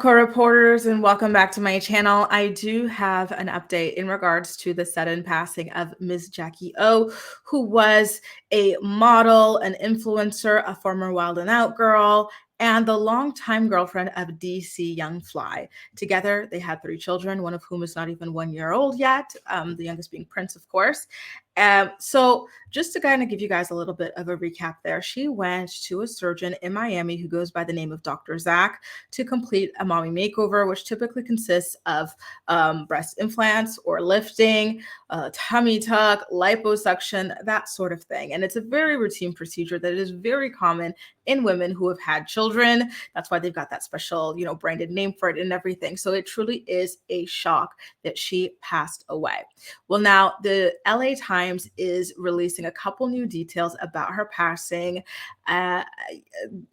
up, co-reporters, and welcome back to my channel. I do have an update in regards to the sudden passing of Ms. Jacky Oh, who was a model, an influencer, a former Wild 'N Out girl, and the longtime girlfriend of DC Young Fly. Together, they had 3 children, one of whom is not even 1 year old yet, the youngest being Prince, of course. So just to kind of give you guys a little bit of a recap there, she went to a surgeon in Miami who goes by the name of Dr. Zach to complete a mommy makeover, which typically consists of breast implants or lifting, tummy tuck, liposuction, that sort of thing. And it's a very routine procedure that is very common in women who have had children. That's why they've got that special, branded name for it and everything. So it truly is a shock that she passed away. Well, now the LA Times is releasing a couple new details about her passing.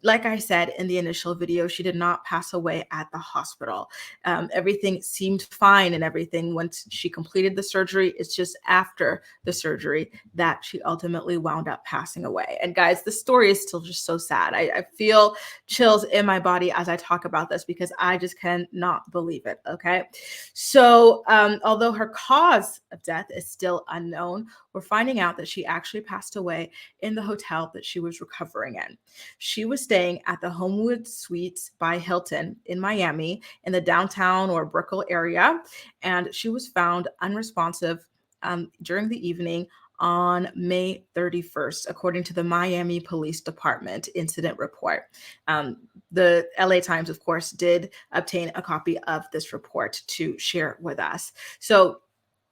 Like I said in the initial video, she did not pass away at the hospital. Everything seemed fine and everything once she completed the surgery. It's just after the surgery that she ultimately wound up passing away. And guys, the story is still just so sad. I feel chills in my body as I talk about this because I just cannot believe it. Okay. So although her cause of death is still unknown, we're finding out that she actually passed away in the hotel that she was recovering in. She was staying at the Homewood Suites by Hilton in Miami in the downtown or Brickell area, and she was found unresponsive during the evening on May 31st, according to the Miami Police Department incident report. The LA Times, of course, did obtain a copy of this report to share with us. So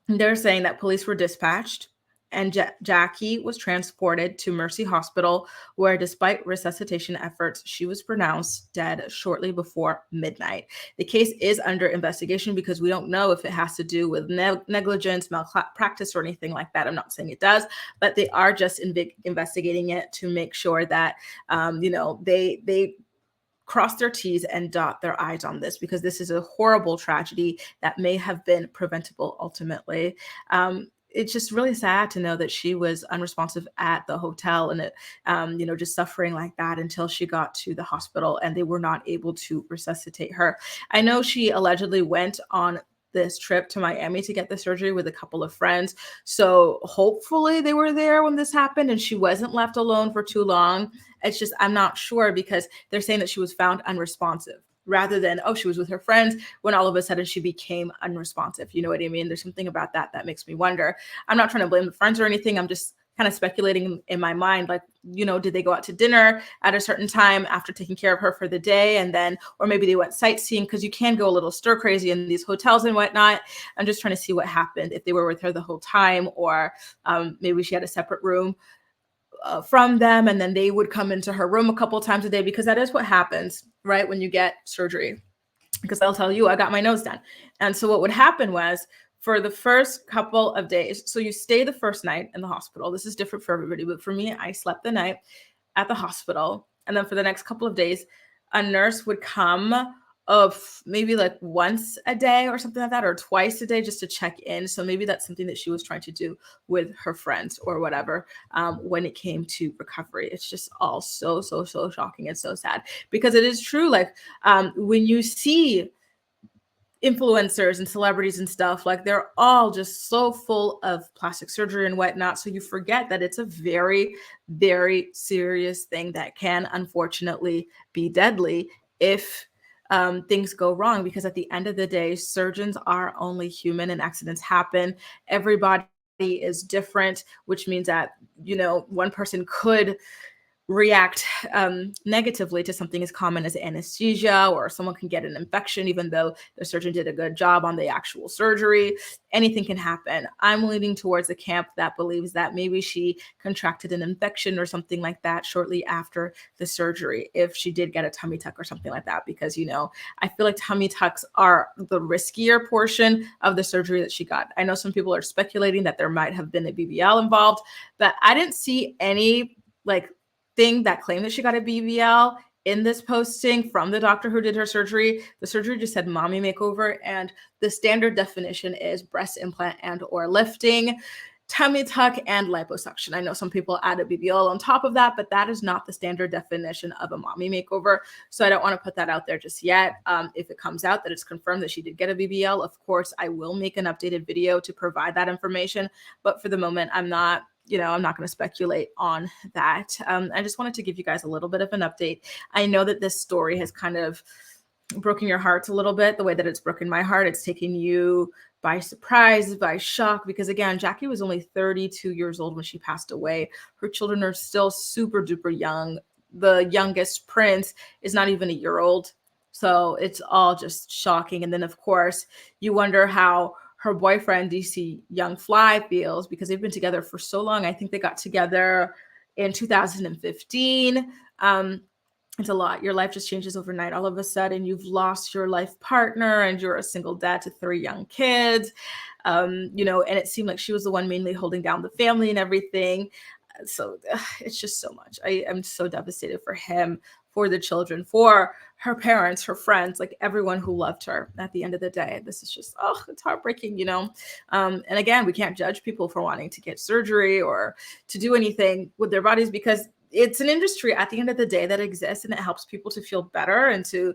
they're saying that police were dispatched and Jacky was transported to Mercy Hospital, where despite resuscitation efforts, she was pronounced dead shortly before midnight. The case is under investigation because we don't know if it has to do with negligence, malpractice, or anything like that. I'm not saying it does, but they are just investigating it to make sure that, they cross their T's and dot their I's on this, because this is a horrible tragedy that may have been preventable ultimately. It's just really sad to know that she was unresponsive at the hotel and it, just suffering like that until she got to the hospital and they were not able to resuscitate her. I know she allegedly went on this trip to Miami to get the surgery with a couple of friends. So hopefully they were there when this happened and she wasn't left alone for too long. It's just, I'm not sure because they're saying that she was found unresponsive rather than, oh, she was with her friends when all of a sudden she became unresponsive. You know what I mean? There's something about that that makes me wonder. I'm not trying to blame the friends or anything. I'm just kind of speculating in my mind, like, did they go out to dinner at a certain time after taking care of her for the day? And then, or maybe they went sightseeing, because you can go a little stir crazy in these hotels and whatnot. I'm just trying to see what happened, if they were with her the whole time, or maybe she had a separate room from them, and then they would come into her room a couple times a day, because that is what happens, right, when you get surgery. Because they'll tell you, I got my nose done. And so what would happen was, for the first couple of days, so you stay the first night in the hospital. This is different for everybody, but for me, I slept the night at the hospital. And then for the next couple of days, a nurse would come of maybe like once a day or something like that, or twice a day, just to check in. So maybe that's something that she was trying to do with her friends or whatever when it came to recovery. It's just all so shocking and so sad, because it is true. Like when you see influencers and celebrities and stuff, like they're all just so full of plastic surgery and whatnot. So you forget that it's a very, very serious thing that can unfortunately be deadly if things go wrong, because at the end of the day, surgeons are only human and accidents happen. Everybody is different, which means that, one person could react negatively to something as common as anesthesia, or someone can get an infection even though the surgeon did a good job on the actual surgery. Anything can happen. I'm leaning towards the camp that believes that maybe she contracted an infection or something like that shortly after the surgery, if she did get a tummy tuck or something like that, because I feel like tummy tucks are the riskier portion of the surgery that she got. I know some people are speculating that there might have been a BBL involved, but I didn't see any thing that claimed that she got a BBL in this posting from the doctor who did her surgery. The surgery just said mommy makeover, and the standard definition is breast implant and or lifting. tummy tuck and liposuction. I know some people add a BBL on top of that, but that is not the standard definition of a mommy makeover. So I don't want to put that out there just yet. If it comes out that it's confirmed that she did get a BBL, of course, I will make an updated video to provide that information. But for the moment, I'm not going to speculate on that. I just wanted to give you guys a little bit of an update. I know that this story has kind of broken your hearts a little bit, the way that it's broken my heart. It's taken you by surprise, by shock, because again, Jackie was only 32 years old when she passed away. Her children are still super duper young. The youngest, Prince, is not even a year old. So it's all just shocking. And then of course, you wonder how her boyfriend, DC Young Fly, feels, because they've been together for so long. I think they got together in 2015. It's a lot. Your life just changes overnight. All of a sudden, you've lost your life partner and you're a single dad to 3 young kids. And it seemed like she was the one mainly holding down the family and everything. So it's just so much. I am so devastated for him, for the children, for her parents, her friends, like everyone who loved her. At the end of the day, this is just, it's heartbreaking, And again, we can't judge people for wanting to get surgery or to do anything with their bodies, because it's an industry at the end of the day that exists, and it helps people to feel better and to,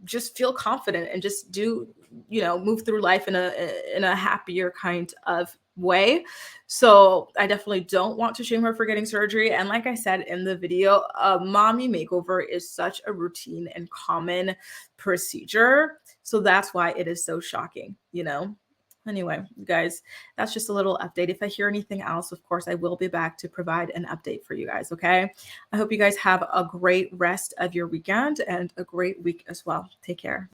just feel confident and just do, move through life in a happier kind of way. So I definitely don't want to shame her for getting surgery. And like I said in the video, a mommy makeover is such a routine and common procedure. So that's why it is so shocking, Anyway, you guys, that's just a little update. If I hear anything else, of course, I will be back to provide an update for you guys, okay? I hope you guys have a great rest of your weekend and a great week as well. Take care.